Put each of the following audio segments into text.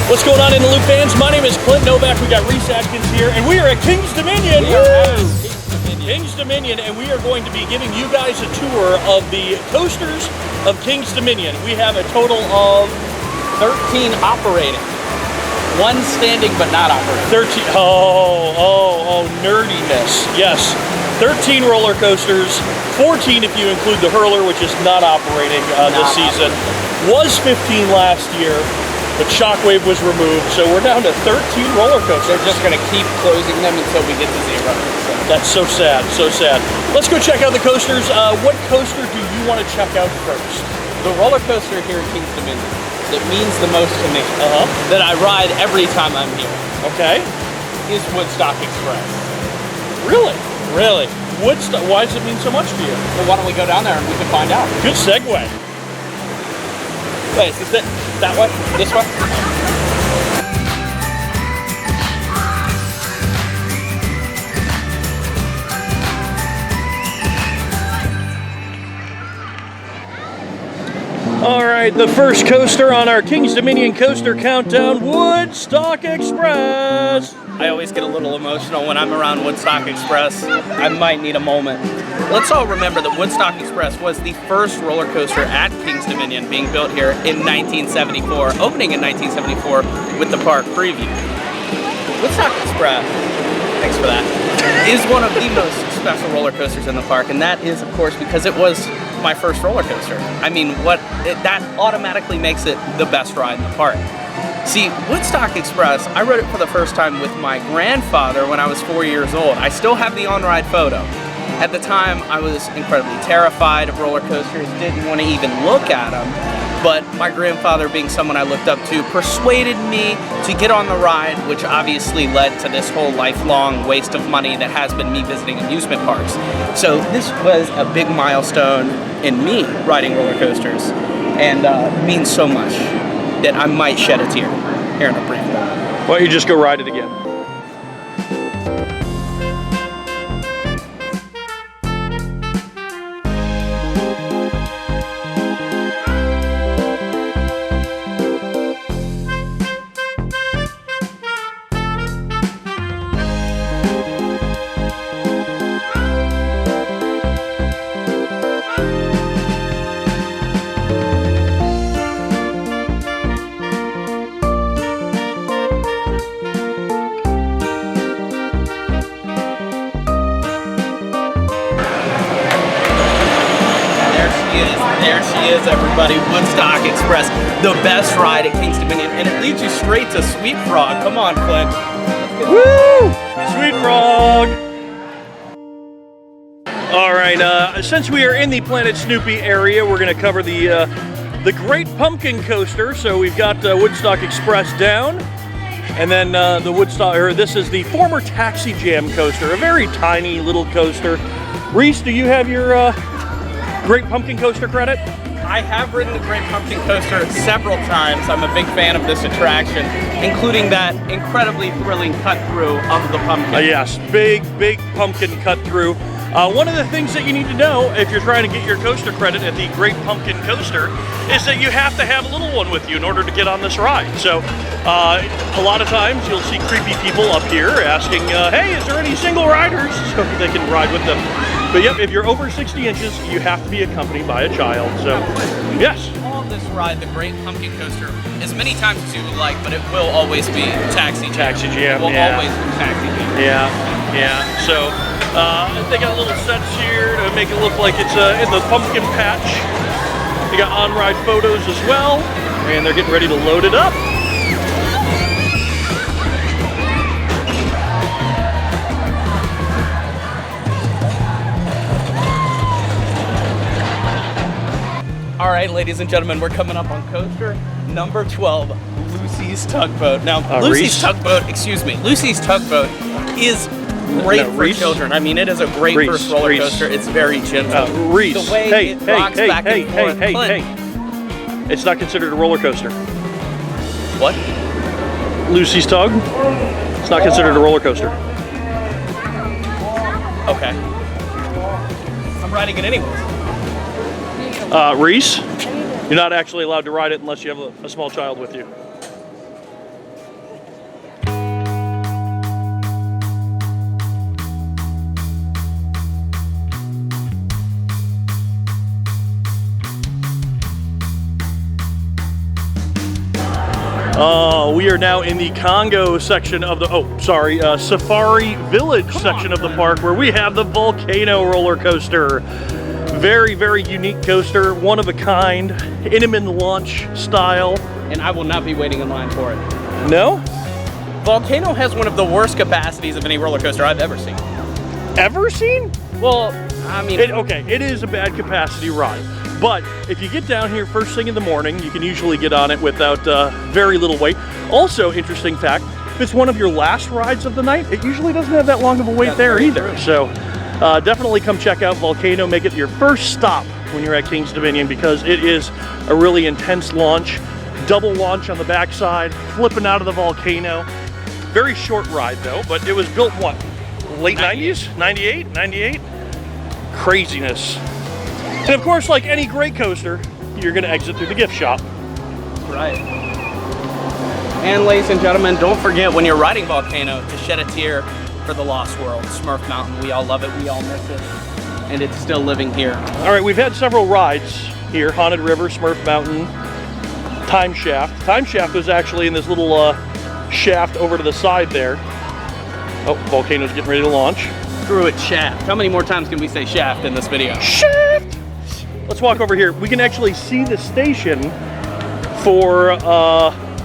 What's going on in the Loop fans? My name is Clint Novak. We got Reece here, and we are at King's Dominion. King's Dominion, and we are going to be giving you guys a tour of the coasters of King's Dominion. We have a total of 13 operating. One standing but not operating. 13. Oh, nerdiness. Yes. 13 roller coasters, 14 if you include the hurler, which is not operating this season. Was 15 last year, but Shockwave was removed, so we're down to 13 roller coasters. They're just going to keep closing them until we get to 0. So. That's so sad, so sad. Let's go check out the coasters. What coaster do you want to check out first? The roller coaster here in King's Dominion that means the most to me, that I ride every time I'm here, is Woodstock Express. Really? Really. Woodstock, why does it mean so much to you? Well, why don't we go down there and we can find out. Good segue. Wait, is it that way? This way? All right, the first coaster on our King's Dominion coaster countdown, Woodstock Express. I always get a little emotional when I'm around Woodstock Express. I might need a moment. Let's all remember that Woodstock Express was the first roller coaster at King's Dominion, being built here in 1974, opening in 1974 with the park preview. Woodstock Express, thanks for that, is one of the most special roller coasters in the park, and that is, of course, because it was my first roller coaster. I mean, that automatically makes it the best ride in the park. See, Woodstock Express, I rode it for the first time with my grandfather when I was 4 years old. I still have the on-ride photo. At the time, I was incredibly terrified of roller coasters, didn't want to even look at them, but my grandfather, being someone I looked up to, persuaded me to get on the ride, which obviously led to this whole lifelong waste of money that has been me visiting amusement parks. So this was a big milestone in me riding roller coasters, and means so much that I might shed a tear here in a brief moment. Why don't you just go ride it again? There she is, everybody. Woodstock Express, the best ride at King's Dominion, and it leads you straight to Sweet Frog. Come on, Clint. Woo! Sweet Frog! All right, since we are in the Planet Snoopy area, we're going to cover the Great Pumpkin Coaster. So we've got Woodstock Express down, and then the Woodstock, or this is the former Taxi Jam coaster, a very tiny little coaster. Reece, do you have your Great Pumpkin Coaster credit? I have ridden the Great Pumpkin Coaster several times. I'm a big fan of this attraction, including that incredibly thrilling cut-through of the pumpkin. Yes, big pumpkin cut-through. One of the things that you need to know if you're trying to get your coaster credit at the Great Pumpkin Coaster is that you have to have a little one with you in order to get on this ride. So a lot of times you'll see creepy people up here asking, hey, is there any single riders? So they can ride with them. But yep, if you're over 60 inches, you have to be accompanied by a child. So, yes. Call this ride the Great Pumpkin Coaster as many times as you would like, but it will always be Taxi Jam. Taxi Jam, It will always be Taxi Jam. Yeah. So, they got little sets here to make it look like it's in the pumpkin patch. They got on-ride photos as well, and they're getting ready to load it up. All right, ladies and gentlemen, we're coming up on coaster number 12, Lucy's Tugboat. Now, Lucy's Tugboat is great for children. I mean, it is a great first roller coaster. It's very gentle. Reece, the way it rocks back and forth. Hey. It's not considered a roller coaster. What? Lucy's Tug? It's not considered a roller coaster. Okay. I'm riding it anyways. Reece, you're not actually allowed to ride it unless you have a small child with you. We are now in the Congo section of the, Safari Village section of the park, where we have the Volcano roller coaster. Very, very unique coaster, one of a kind, Intamin launch style. And I will not be waiting in line for it. No? Volcano has one of the worst capacities of any roller coaster I've ever seen. Ever seen? Well, I mean... it is a bad capacity ride. But if you get down here first thing in the morning, you can usually get on it without very little wait. Also, interesting fact, if it's one of your last rides of the night, it usually doesn't have that long of a wait there either. True. So definitely come check out Volcano. Make it your first stop when you're at King's Dominion, because it is a really intense launch. Double launch on the backside, flipping out of the volcano. Very short ride though, but it was built what? Late 90s? 98? 98? Craziness. And of course, like any great coaster, you're gonna exit through the gift shop. Right. And ladies and gentlemen, don't forget when you're riding Volcano to shed a tear for the Lost World, Smurf Mountain. We all love it, we all miss it, and it's still living here. All right, we've had several rides here: Haunted River, Smurf Mountain, Time Shaft. Time Shaft was actually in this little shaft over to the side there. Oh, Volcano's getting ready to launch. Screw it, shaft. How many more times can we say shaft in this video? Shaft! Let's walk over here. We can actually see the station for,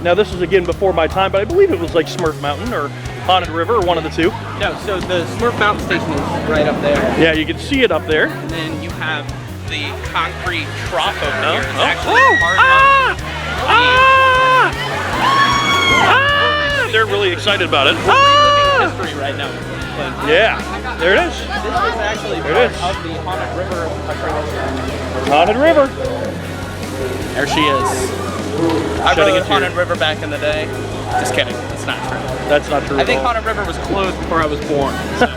now this is again before my time, but I believe it was like Smurf Mountain or Haunted River, or one of the two. No, so the Smurf Mountain station is right up there. Yeah, you can see it up there. And then you have the concrete trough over here. It's They're really excited about it. We're reliving history right now. Yeah, there it is. This is actually part of the Haunted River attraction. Haunted River. There she is. I rode Haunted River back in the day. Just kidding, that's not true. That's not true. I think Haunted River was closed before I was born. So.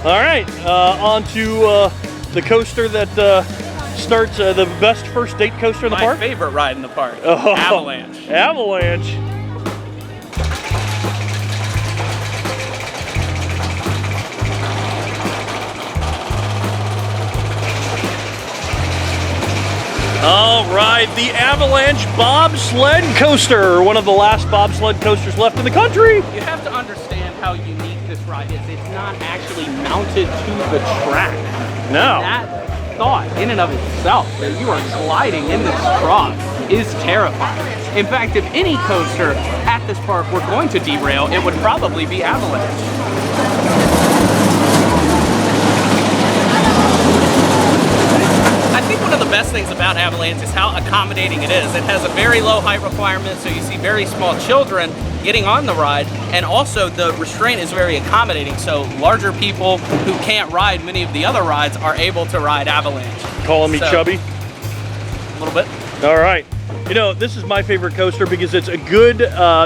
All right, on to the coaster that starts the best first date coaster in the park. My favorite ride in the park, Oh, Avalanche. Avalanche. All right, the Avalanche Bobsled Coaster, one of the last bobsled coasters left in the country. You have to understand how unique this ride is. It's not actually mounted to the track. No. That thought, in and of itself, that you are sliding in this trough is terrifying. In fact, if any coaster at this park were going to derail, it would probably be Avalanche. I think one of the best things about Avalanche is how accommodating it is. It has a very low height requirement, so you see very small children getting on the ride, and also the restraint is very accommodating, so larger people who can't ride many of the other rides are able to ride Avalanche. Calling me chubby? A little bit. All right. You know, this is my favorite coaster because it's a good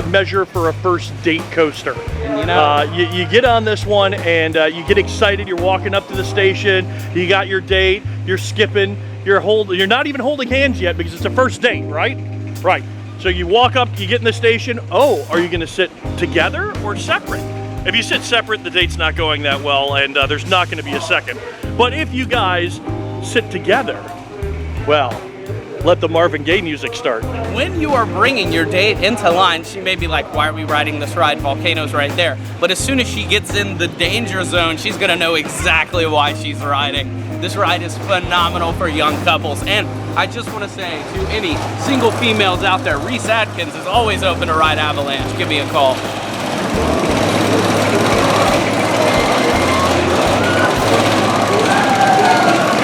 measure for a first date coaster. And you know, you get on this one and you get excited. You're walking up to the station. You got your date. You're skipping. You're not even holding hands yet because it's a first date, right? Right. So you walk up. You get in the station. Oh, are you going to sit together or separate? If you sit separate, the date's not going that well, and there's not going to be a second. But if you guys sit together, well, let the Marvin Gaye music start. when you are bringing your date into line, she may be like, why are we riding this ride? Volcano's right there. But as soon as she gets in the danger zone, she's gonna know exactly why she's riding. This ride is phenomenal for young couples. And I just wanna say to any single females out there, Reece Atkins is always open to ride Avalanche. Give me a call.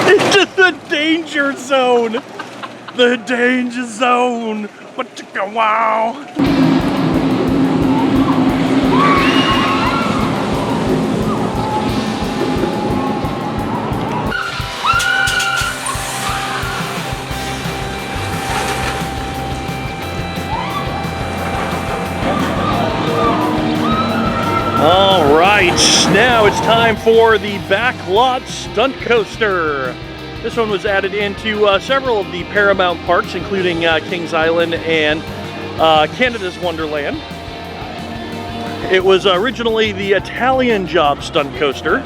Into the danger zone. The danger zone. Wow. All right, now it's time for the Backlot Stunt Coaster. This one was added into several of the Paramount parks, including Kings Island and Canada's Wonderland. It was originally the Italian Job Stunt Coaster.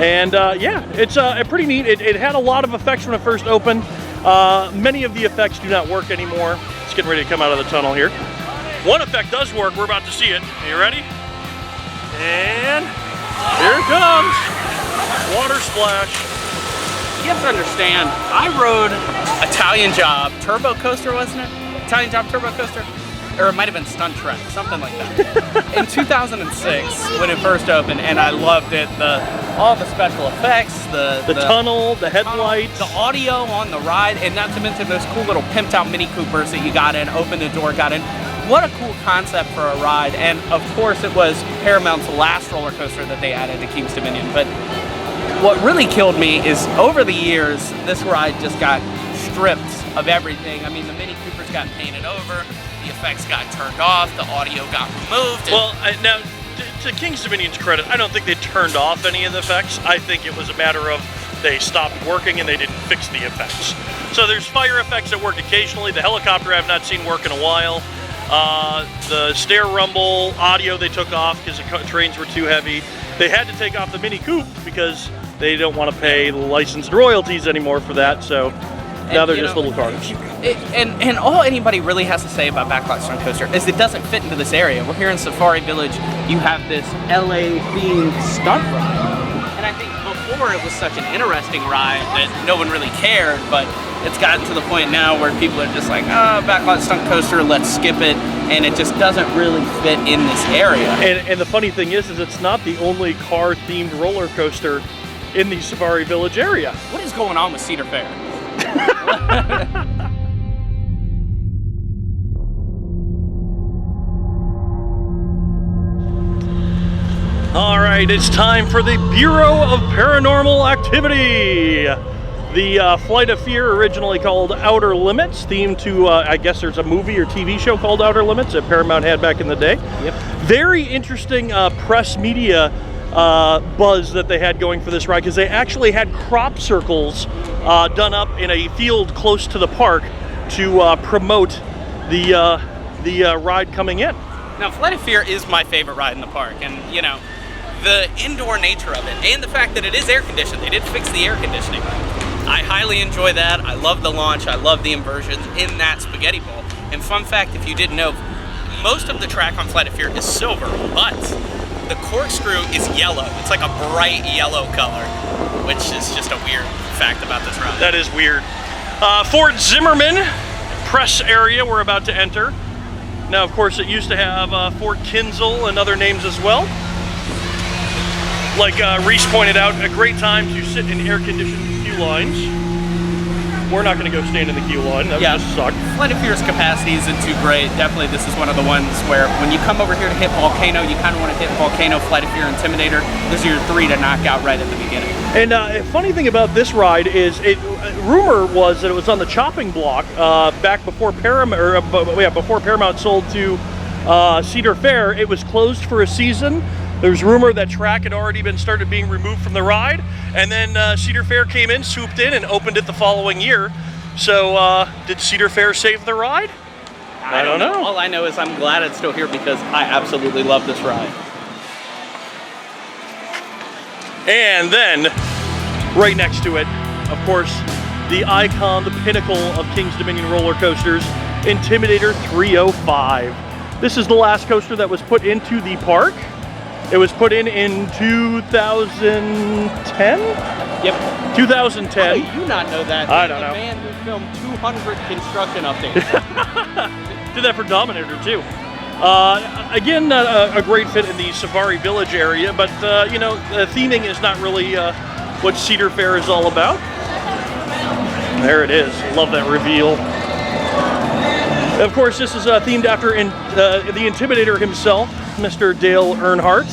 And yeah, it's pretty neat. It had a lot of effects when it first opened. Many of the effects do not work anymore. It's getting ready to come out of the tunnel here. One effect does work. We're about to see it. Are you ready? And here it comes. Water splash. You have to understand, I rode Italian Job Turbo Coaster, wasn't it? Italian Job Turbo Coaster? Or it might have been Stunt Trek, something like that. In 2006, when it first opened, and I loved it. All the special effects, the tunnel, the headlights, the audio on the ride, and not to mention those cool little pimped out Mini Coopers that you got in, opened the door, got in. What a cool concept for a ride, and of course it was Paramount's last roller coaster that they added to King's Dominion. But what really killed me is over the years, this ride just got stripped of everything. I mean, the Mini Coopers got painted over, the effects got turned off, the audio got removed. Well, now, to King's Dominion's credit, I don't think they turned off any of the effects. I think it was a matter of they stopped working and they didn't fix the effects. So there's fire effects that work occasionally. The helicopter I've not seen work in a while. The stair rumble audio they took off because the trains were too heavy. They had to take off the Mini Coupe because they don't want to pay licensed royalties anymore for that. So now they're just little cars. And all anybody really has to say about Backlot Stunt Coaster is it doesn't fit into this area. We're here in Safari Village. You have this LA themed stunt ride. And I think before it was such an interesting ride that no one really cared, but it's gotten to the point now where people are just like, oh, Backlot Stunt Coaster, let's skip it. And it just doesn't really fit in this area. And the funny thing is it's not the only car-themed roller coaster in the Safari Village area. What is going on with Cedar Fair? All right, it's time for the Bureau of Paranormal Activity. The Flight of Fear, originally called Outer Limits, themed to, I guess there's a movie or TV show called Outer Limits that Paramount had back in the day. Yep. Very interesting press media buzz that they had going for this ride, because they actually had crop circles done up in a field close to the park to promote the ride coming in. Now, Flight of Fear is my favorite ride in the park, and you know, the indoor nature of it, and the fact that it is air conditioned. They did fix the air conditioning. I highly enjoy that. I love the launch. I love the inversions in that spaghetti bowl. And fun fact, if you didn't know, most of the track on Flight of Fear is silver, but the corkscrew is yellow. It's like a bright yellow color, which is just a weird fact about this ride. That is weird. Fort Zimmerman press area we're about to enter. Now, of course, it used to have Fort Kinzel and other names as well. Like Reece pointed out, a great time to sit in air-conditioned queue lines. We're not going to go stand in the queue line. That would just suck. Flight of Fear's capacity isn't too great. Definitely, this is one of the ones where when you come over here to hit Volcano, you kind of want to hit Volcano, Flight of Fear, Intimidator. Those are your three to knock out right at the beginning. And a funny thing about this ride is, rumor was that it was on the chopping block back before Paramount, before Paramount sold to Cedar Fair. It was closed for a season. There's rumor that track had already been started being removed from the ride, and then Cedar Fair came in, swooped in, and opened it the following year. So, did Cedar Fair save the ride? I don't know. All I know is I'm glad it's still here because I absolutely love this ride. And then, right next to it, of course, the icon, the pinnacle of King's Dominion roller coasters, Intimidator 305. This is the last coaster that was put into the park. It was put in 2010? Yep. 2010. How do you not know that? I don't know. The man who filmed 200 construction updates. Did that for Dominator too. Again, not a great fit in the Safari Village area, but you know, theming is not really what Cedar Fair is all about. There it is. Love that reveal. Of course, this is themed after the Intimidator himself, Mr. Dale Earnhardt.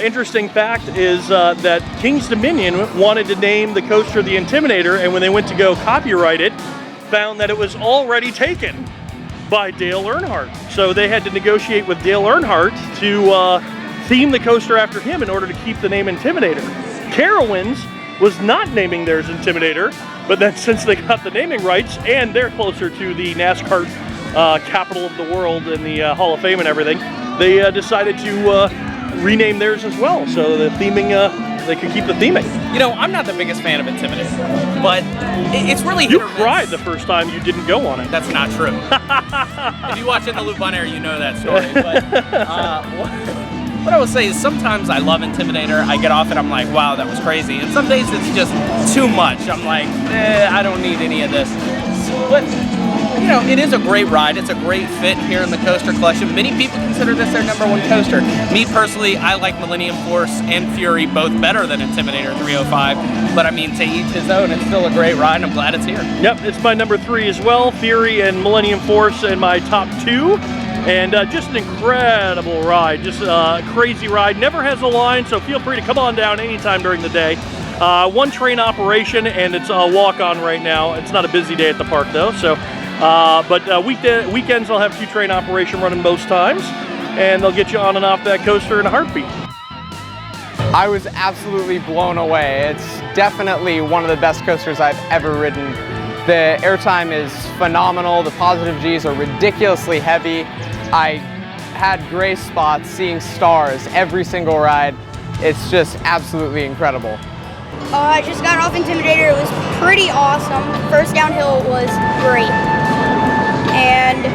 Interesting fact is that King's Dominion wanted to name the coaster the Intimidator, and when they went to go copyright it, found that it was already taken by Dale Earnhardt. So they had to negotiate with Dale Earnhardt to theme the coaster after him in order to keep the name Intimidator. Carowinds was not naming theirs Intimidator, but then since they got the naming rights and they're closer to the NASCAR capital of the world and the Hall of Fame and everything, they decided to rename theirs as well. So the theming They could keep the theming. You know, I'm not the biggest fan of Intimidator, but it's really You cried the first time you didn't go on it. That's not true. If you watch In the Loop on Air, you know that story. But what I will say is sometimes I love Intimidator. I get off it, I'm like, wow, that was crazy. And some days it's just too much. I'm like, I don't need any of this. But, you know, it is a great ride. It's a great fit here in the coaster collection. Many people consider this their #1 coaster. Me personally, I like Millennium Force and Fury both better than Intimidator 305. But I mean, to each his own, it's still a great ride, and I'm glad it's here. Yep, it's my #3 as well. Fury and Millennium Force in my top 2. And just an incredible ride, just a crazy ride. Never has a line, so feel free to come on down anytime during the day. One train operation, and it's a walk-on right now. It's not a busy day at the park though, so. But weekends I'll have 2 train operation running most times, and they'll get you on and off that coaster in a heartbeat. I was absolutely blown away. It's definitely one of the best coasters I've ever ridden. The airtime is phenomenal. The positive Gs are ridiculously heavy. I had gray spots, seeing stars every single ride. It's just absolutely incredible. I just got off Intimidator. It was pretty awesome. First downhill was great. And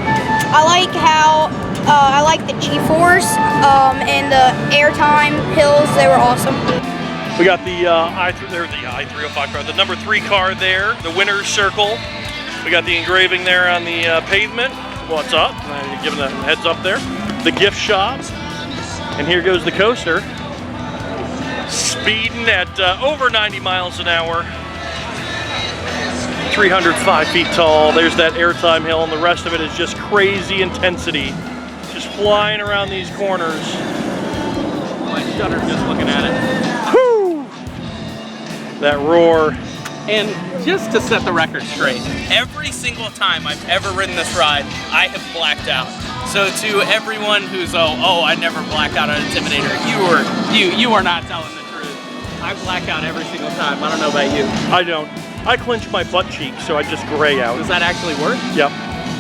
I like how, I like the G-force and the airtime hills. They were awesome. We got the I-305 car, the #3 car there, the winner's circle. We got the engraving there on the pavement. What's up? Giving a heads up there. The gift shop. And here goes the coaster. Speeding at over 90 miles an hour. 305 feet tall. There's that airtime hill, and the rest of it is just crazy intensity. Just flying around these corners. My shudder just looking at it. Whew! That roar. And just to set the record straight, every single time I've ever ridden this ride, I have blacked out. So to everyone who's, oh, I never black out on Intimidator, you are not telling the truth. I black out every single time. I don't know about you. I don't. I clench my butt cheeks, so I just gray out. Does that actually work? Yep.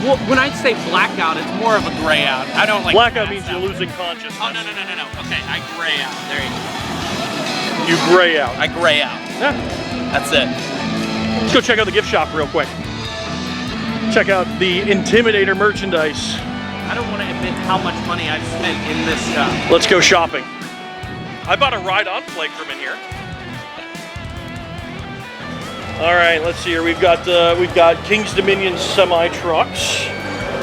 Well, when I say blackout, it's more of a gray out. I don't like blackout means you're losing consciousness. Oh, no. Okay, I gray out. There you go. You gray out. I gray out. Yeah. That's it. Let's go check out the gift shop real quick. Check out the Intimidator merchandise. I don't want to admit how much money I've spent in this shop. Let's go shopping. I bought a ride-on flag from in here. All right, let's see here. We've got King's Dominion semi trucks,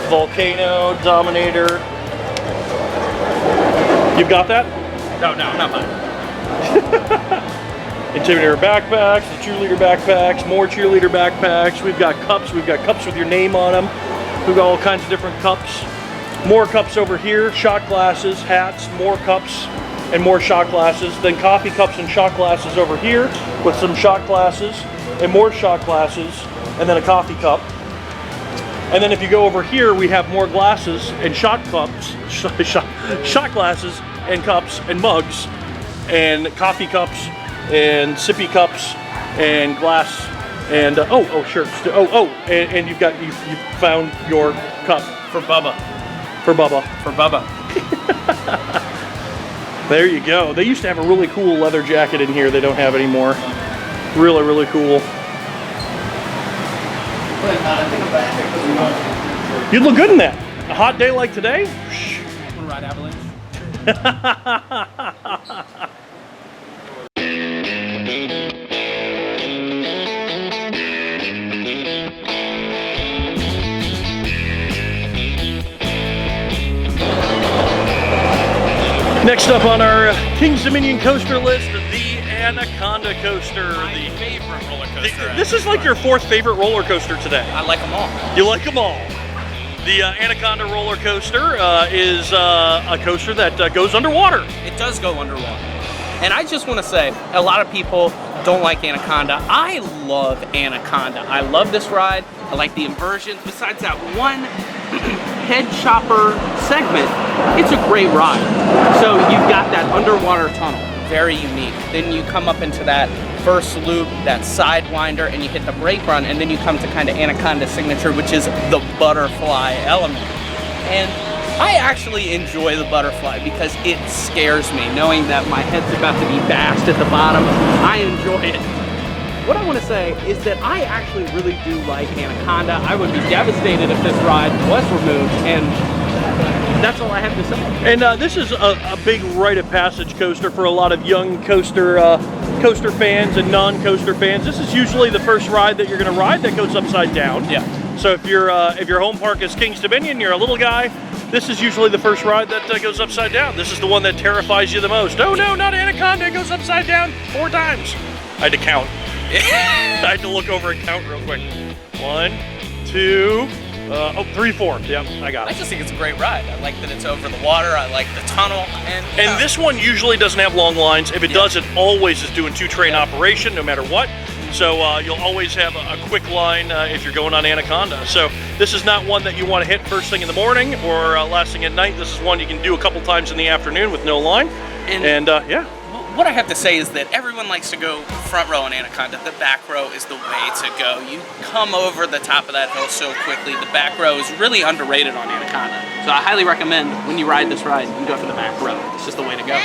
Volcano, Dominator. You've got that? No, not mine. Intimidator backpacks, the cheerleader backpacks, more cheerleader backpacks. We've got cups with your name on them. We've got all kinds of different cups. More cups over here, shot glasses, hats, more cups and more shot glasses. Then coffee cups and shot glasses over here with some shot glasses and more shot glasses, and then a coffee cup. And then if you go over here, we have more glasses and shot cups, shot glasses and cups and mugs and coffee cups and sippy cups and glass and shirts. And you found your cup For Bubba. for Bubba. For Bubba. There you go. They used to have a really cool leather jacket in here. They don't have anymore. Really, really cool. You'd look good in that. A hot day like today? Want to ride Avalanche? Next up on our King's Dominion coaster list, the Anaconda coaster. My favorite roller coaster. This is like your 4th favorite roller coaster today. I like them all. You like them all. The Anaconda roller coaster is a coaster that goes underwater. It does go underwater. And I just want to say, a lot of people don't like Anaconda. I love Anaconda. I love this ride. I like the inversions. Besides that one head chopper segment, it's a great ride. So you've got that underwater tunnel, very unique. Then you come up into that first loop, that sidewinder, and you hit the brake run, and then you come to kind of Anaconda signature, which is the butterfly element. And I actually enjoy the butterfly because it scares me, knowing that my head's about to be bashed at the bottom. I enjoy it. What I want to say is that I actually really do like Anaconda. I would be devastated if this ride was removed, and that's all I have to say. And this is a big rite of passage coaster for a lot of young coaster fans and non-coaster fans. This is usually the first ride that you're going to ride that goes upside down. Yeah. So if your home park is Kings Dominion, you're a little guy, this is usually the first ride that goes upside down. This is the one that terrifies you the most. Oh no, not Anaconda, it goes upside down 4 times. I had to count. I had to look over and count real quick. 1, 2, 3, 4. Yep, I got it. I just think it's a great ride. I like that it's over the water. I like the tunnel. And this one usually doesn't have long lines. If it does, it always is doing 2-train operation, no matter what. So you'll always have a quick line if you're going on Anaconda. So this is not one that you want to hit first thing in the morning or last thing at night. This is one you can do a couple times in the afternoon with no line. And yeah. What I have to say is that everyone likes to go front row on Anaconda. The back row is the way to go. You come over the top of that hill so quickly. The back row is really underrated on Anaconda. So I highly recommend when you ride this ride, you go for the back row. It's just the way to go.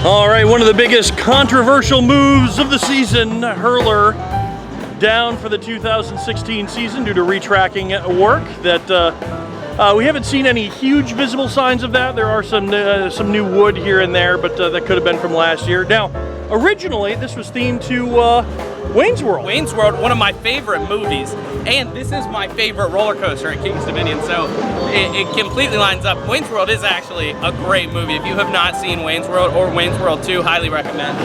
All right, one of the biggest controversial moves of the season, Hurler down for the 2016 season due to retracking work. That we haven't seen any huge visible signs of that. There are some new wood here and there, but that could have been from last year. Now, originally this was themed to Wayne's World. Wayne's World, one of my favorite movies, and this is my favorite roller coaster at Kings Dominion, so it completely lines up. Wayne's World is actually a great movie. If you have not seen Wayne's World or Wayne's World 2, highly recommend.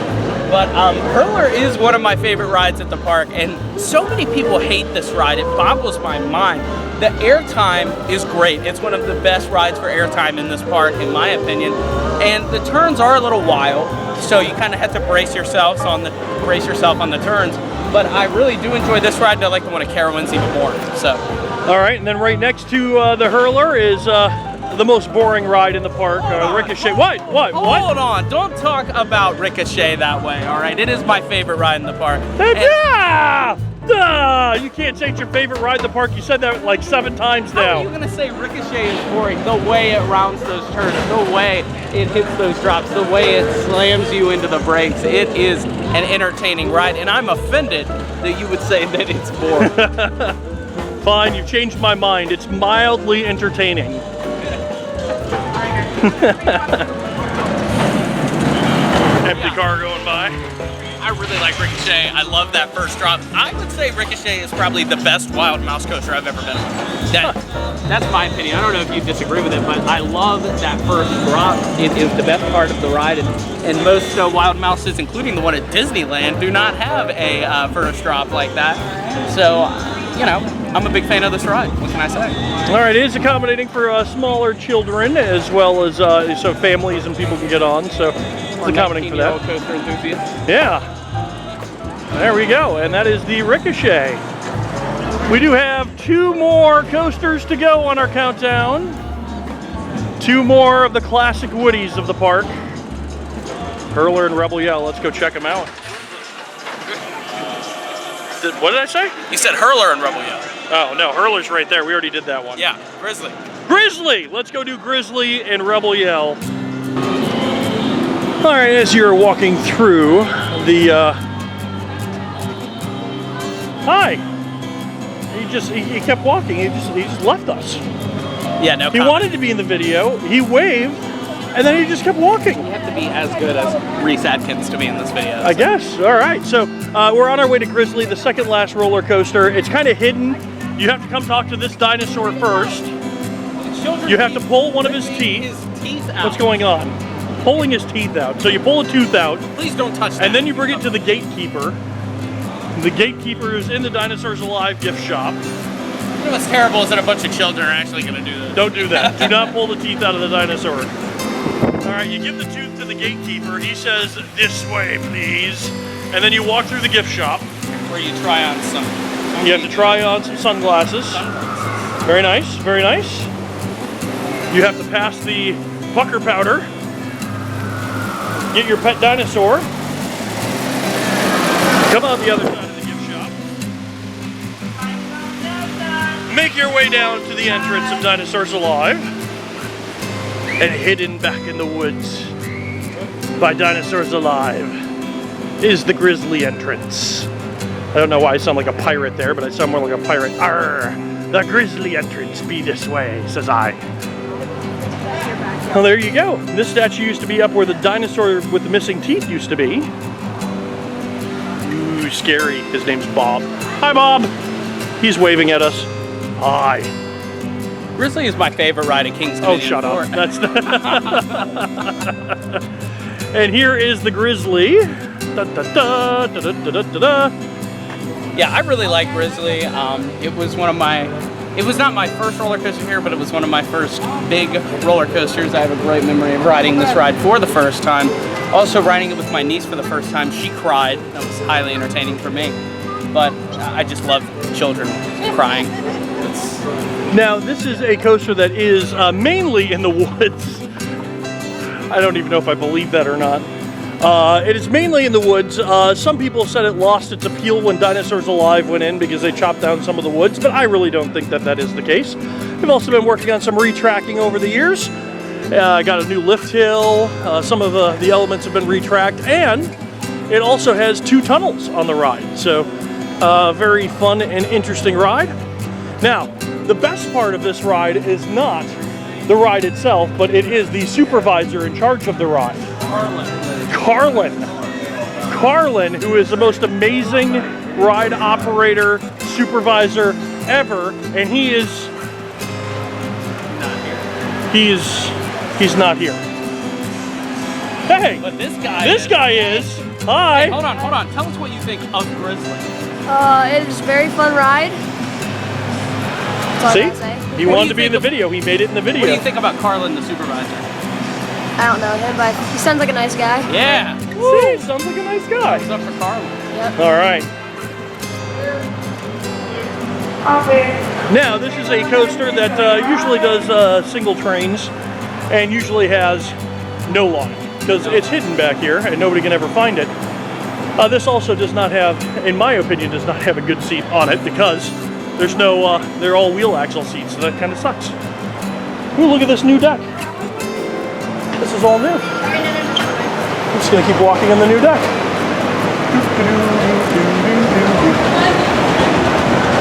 But Hurler is one of my favorite rides at the park, and so many people hate this ride. It boggles my mind. The airtime is great. It's one of the best rides for airtime in this park, in my opinion. And the turns are a little wild, so you kind of have to brace yourself on the turns. But I really do enjoy this ride, and I like the one at Carowinds even more. So. All right, and then right next to the Hurler is the most boring ride in the park, Ricochet. What? Hold on, don't talk about Ricochet that way, all right? It is my favorite ride in the park. You can't say it's your favorite ride in the park. You said that like 7 times now. How are you gonna say Ricochet is boring? The way it rounds those turns, the way it hits those drops, the way it slams you into the brakes. It is an entertaining ride, and I'm offended that you would say that it's boring. Fine, you've changed my mind. It's mildly entertaining. Empty car going by. I really like Ricochet. I love that first drop. I would say Ricochet is probably the best wild mouse coaster I've ever been on. That's my opinion. I don't know if you disagree with it, but I love that first drop. It is the best part of the ride, and most wild mouses, including the one at Disneyland, do not have a first drop like that. So, you know, I'm a big fan of this ride. What can I say? All right, it is accommodating for smaller children as well as so families and people can get on. So it's accommodating for that. Coaster enthusiasts. Yeah. There we go, and that is the Ricochet. We do have 2 more coasters to go on our countdown. 2 more of the classic Woodies of the park. Hurler and Rebel Yell. Let's go check them out. What did I say? You said Hurler and Rebel Yell. Oh, no, Hurler's right there. We already did that one. Yeah, Grizzly. Grizzly! Let's go do Grizzly and Rebel Yell. All right, as you're walking through the... Hi! He kept walking. He just left us. Yeah, no He comment. wanted to be in the video. He waved, and then he just kept walking. You have to be as good as Reece Atkins to be in this video. I guess. All right. So we're on our way to Grizzly, the second last roller coaster. It's kind of hidden. You have to come talk to this dinosaur first. You have to pull one of his teeth. His teeth out. What's going on? Pulling his teeth out. So you pull a tooth out. Please don't touch that. And then you bring it to the gatekeeper. The gatekeeper is in the Dinosaurs Alive gift shop. You know what's terrible is that a bunch of children are actually going to do this. Don't do that. Do not pull the teeth out of the dinosaur. All right, you give the tooth to the gatekeeper. He says, "This way, please." And then you walk through the gift shop. Where you try on some. You have to try on some sunglasses. Very nice, very nice. You have to pass the pucker powder. Get your pet dinosaur. Come out the other side of the gift shop. Make your way down to the entrance of Dinosaurs Alive. And hidden back in the woods by Dinosaurs Alive is the Grizzly entrance. I don't know why I sound like a pirate there, but I sound more like a pirate. Arr! The Grizzly entrance be this way, says I. Well, there you go. This statue used to be up where the dinosaur with the missing teeth used to be. Ooh, scary. His name's Bob. Hi, Bob. He's waving at us. Hi. Grizzly is my favorite ride at King's Dominion. Oh, shut up. That's And here is the Grizzly. Da, da, da, da, da, da, da, da. Yeah, I really like Grizzly. It was one of my, it was not my first roller coaster here, but it was one of my first big roller coasters. I have a great memory of riding this ride for the first time. Also riding it with my niece for the first time. She cried. That was highly entertaining for me. But I just love children crying. Now, this is a coaster that is mainly in the woods. I don't even know if I believe that or not. It is mainly in the woods. Some people said it lost its appeal when Dinosaurs Alive went in because they chopped down some of the woods, but I really don't think that that is the case. We've also been working on some retracking over the years. I got a new lift hill. Some of the elements have been retracked, and it also has 2 tunnels on the ride. So, very fun and interesting ride. Now, the best part of this ride is not the ride itself, but it is the supervisor in charge of the ride. Carlin, who is the most amazing ride operator, supervisor ever, and he's not here. Hey, but this guy is. Hi. Hey, hold on. Tell us what you think of Grizzly. It is a very fun ride. See? He wanted to be in the video. He made it in the video. What do you think about Carlin, the supervisor? I don't know him, but he sounds like a nice guy. Yeah. See, sounds like a nice guy. What's up for Carlin? Yep. All right. Now, this is a coaster that usually does single trains and usually has no line because it's hidden back here and nobody can ever find it. This also does not have, in my opinion, does not have a good seat on it because there's no, they're all wheel axle seats, so that kind of sucks. Ooh, look at this new deck. This is all new. I'm just gonna keep walking on the new deck.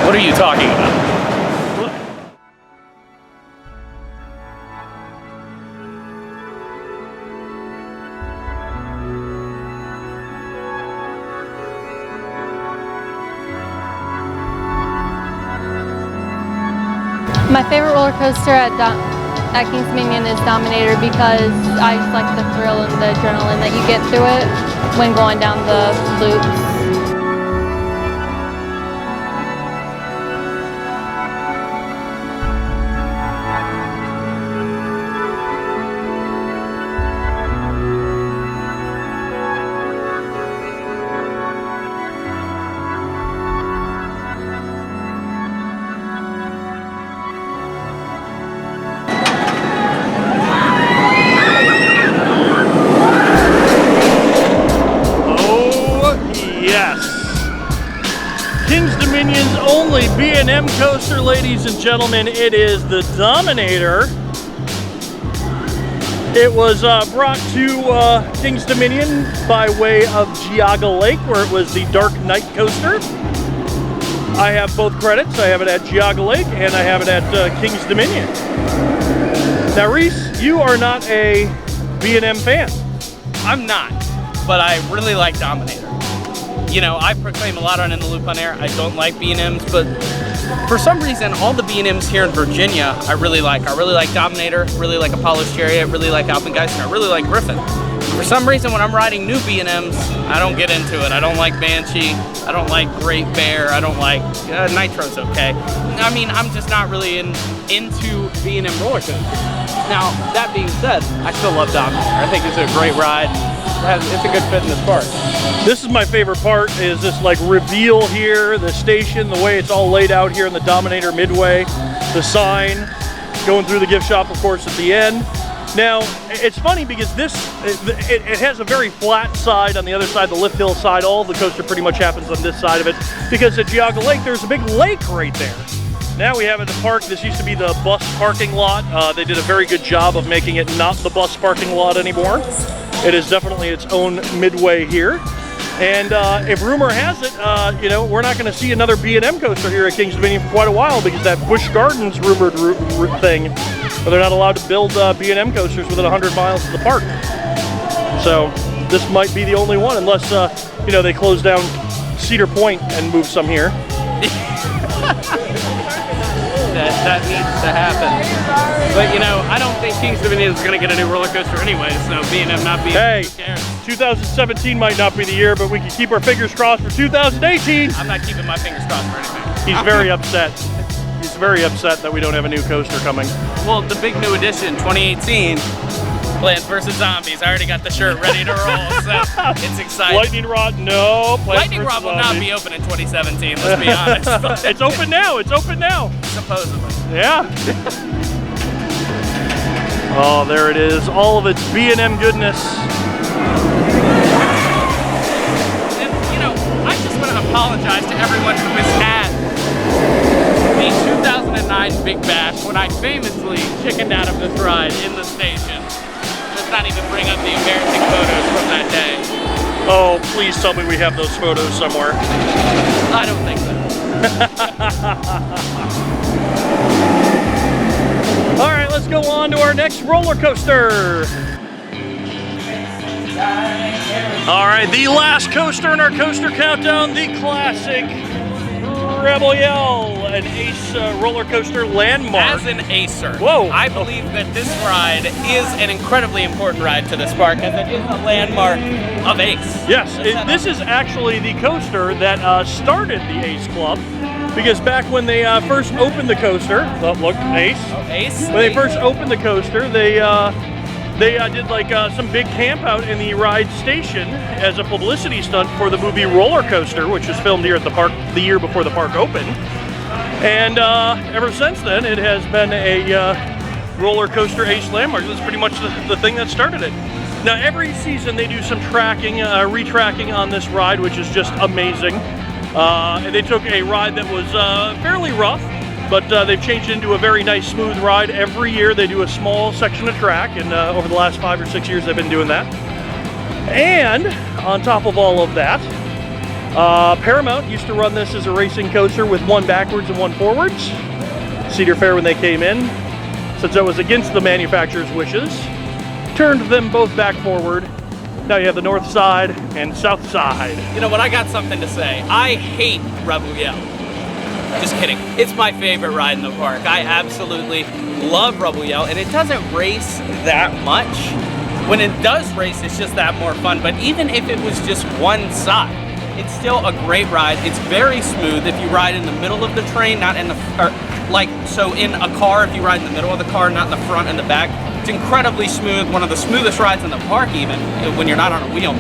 What are you talking about? My favorite roller coaster at King's Dominion is Intimidator because I just like the thrill and the adrenaline that you get through it when going down the loops. King's Dominion's only B&M coaster, ladies and gentlemen, it is the Dominator. It was brought to King's Dominion by way of Geauga Lake, where it was the Dark Knight coaster. I have both credits. I have it at Geauga Lake and I have it at King's Dominion. Now, Reece, you are not a B&M fan. I'm not, but I really like Dominator. You know, I proclaim a lot on In the Loop on Air. I don't like B&Ms, but for some reason, all the B&Ms here in Virginia, I really like. I really like Dominator, really like Apollo's Chariot, really like Alpengeist, I really like Griffin. For some reason, when I'm riding new B&Ms, I don't get into it. I don't like Banshee, I don't like Great Bear, I don't like, Nitro's okay. I mean, I'm just not really into B&M roller coasters. Now, that being said, I still love Dominator. I think it's a great ride. It's a good fit in this park. This is my favorite part, is this like reveal here, the station, the way it's all laid out here in the Dominator midway, the sign, going through the gift shop, of course, at the end. Now, it's funny because it has a very flat side on the other side, the lift hill side. All the coaster pretty much happens on this side of it because at Geauga Lake, there's a big lake right there. Now we have at the park, this used to be the bus parking lot. They did a very good job of making it not the bus parking lot anymore. It is definitely its own midway here. And if rumor has it, you know, we're not going to see another B&M coaster here at Kings Dominion for quite a while because that Busch Gardens rumored thing, where they're not allowed to build B&M coasters within 100 miles of the park. So this might be the only one, unless, you know, they close down Cedar Point and move some here. That needs to happen. But, you know, I don't think Kings Dominion is going to get a new roller coaster anyway, so B&M not being... Hey, 2017 might not be the year, but we can keep our fingers crossed for 2018. I'm not keeping my fingers crossed for anything. He's very upset. He's very upset that we don't have a new coaster coming. Well, the big new edition, 2018, Plants vs. Zombies. I already got the shirt ready to roll, so it's exciting. Lightning Rod, no. Lightning Rod will not be open in 2017, let's be honest. It's open now, it's open now. Supposedly. Yeah. Oh, there it is. All of its B&M goodness. And, you know, I just want to apologize to everyone who was at the 2009 Big Bash when I famously chickened out of this ride in the station. Let's not even bring up the embarrassing photos from that day. Oh, please tell me we have those photos somewhere. I don't think so. All right, let's go on to our next roller coaster. All right, the last coaster in our coaster countdown, the classic Rebel Yell, an Ace roller coaster landmark. As an Acer, whoa! I believe that this ride is an incredibly important ride to this park, as it is a landmark of Ace. Yes, this is actually the coaster that started the Ace Club, because back when they first opened the coaster, oh, look, Ace. Oh, Ace. When they first opened the coaster, they did like some big camp out in the ride station as a publicity stunt for the movie Roller Coaster, which was filmed here at the park the year before the park opened. And ever since then, it has been a roller coaster Ace landmark. That's pretty much the thing that started it. Now, every season they do some tracking, retracking on this ride, which is just amazing. And they took a ride that was fairly rough, but they've changed it into a very nice, smooth ride. Every year they do a small section of track, and over the last 5 or 6 years they've been doing that. And on top of all of that, Paramount used to run this as a racing coaster with one backwards and one forwards. Cedar Fair, when they came in, since that was against the manufacturer's wishes, turned them both back forward. Now you have the north side and south side. You know what, I got something to say. I hate Rebel Yell. Just kidding. It's my favorite ride in the park. I absolutely love Rebel Yell, and it doesn't race that much. When it does race, it's just that more fun. But even if it was just one side, it's still a great ride. It's very smooth if you ride in the middle of the train, not in the, so in a car, if you ride in the middle of the car, not in the front and the back. It's incredibly smooth, one of the smoothest rides in the park even, when you're not on a wheel.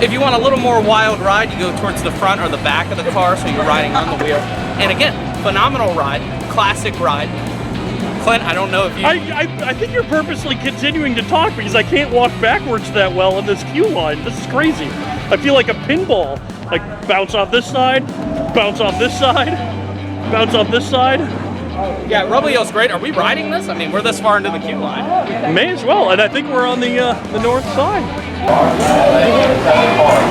If you want a little more wild ride, you go towards the front or the back of the car, so you're riding on the wheel. And again, phenomenal ride, classic ride. Clint, I don't know if you... I think you're purposely continuing to talk because I can't walk backwards that well in this queue line. This is crazy. I feel like a pinball. Like, bounce off this side, bounce off this side, bounce off this side. Yeah, Rebel Yell's great. Are we riding this? I mean, we're this far into the queue line. May as well, and I think we're on the north side.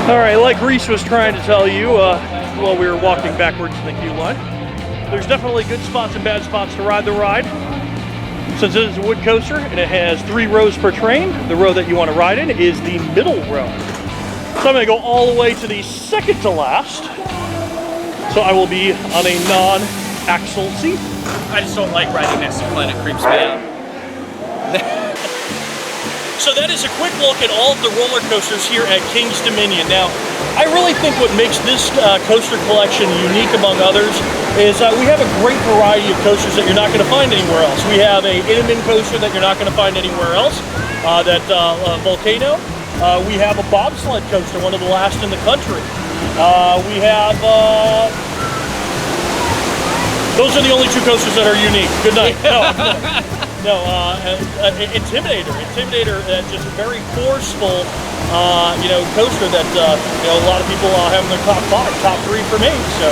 All right, like Reece was trying to tell you while we were walking backwards in the queue line, there's definitely good spots and bad spots to ride the ride. Since it is a wood coaster and it has 3 rows per train, the row that you want to ride in is the middle row. So I'm going to go all the way to the second to last. So I will be on a non-axle seat. I just don't like riding next to Clint. It creeps me out. So that is a quick look at all of the roller coasters here at Kings Dominion. Now, I really think what makes this coaster collection unique among others is we have a great variety of coasters that you're not going to find anywhere else. We have a Intimidator coaster that you're not going to find anywhere else, Volcano. We have a bobsled coaster, one of the last in the country. We have... those are the only 2 coasters that are unique. Good night. No. Intimidator. Intimidator, just a very forceful, coaster that a lot of people have in their top 5, top 3 for me. So,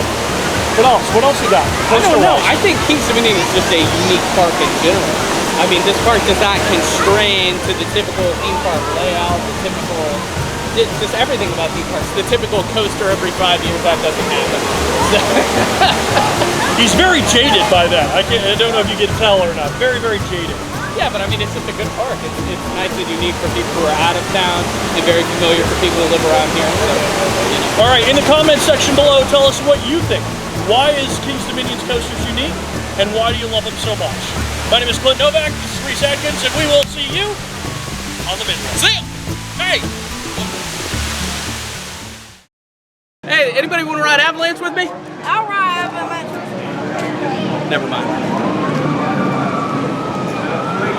what else? What else you got? I don't know. I think Kings Dominion is just a unique park in general. I mean, this park does not constrain to the typical theme park layout, the typical, just everything about theme parks. The typical coaster every 5 years, that doesn't happen. So He's very jaded by that. I don't know if you can tell or not. Very, very jaded. yeah, but I mean, it's just a good park. It's nice and unique for people who are out of town and very familiar for people who live around here. So, All right, in the comment section below, tell us what you think. Why is Kings Dominion's coasters unique, and why do you love them so much? My name is Clint Novak, this is Reece Atkins, and we will see you on the Midwest. see ya! Hey! Hey, anybody want to ride Avalanche with me? All right, Never mind.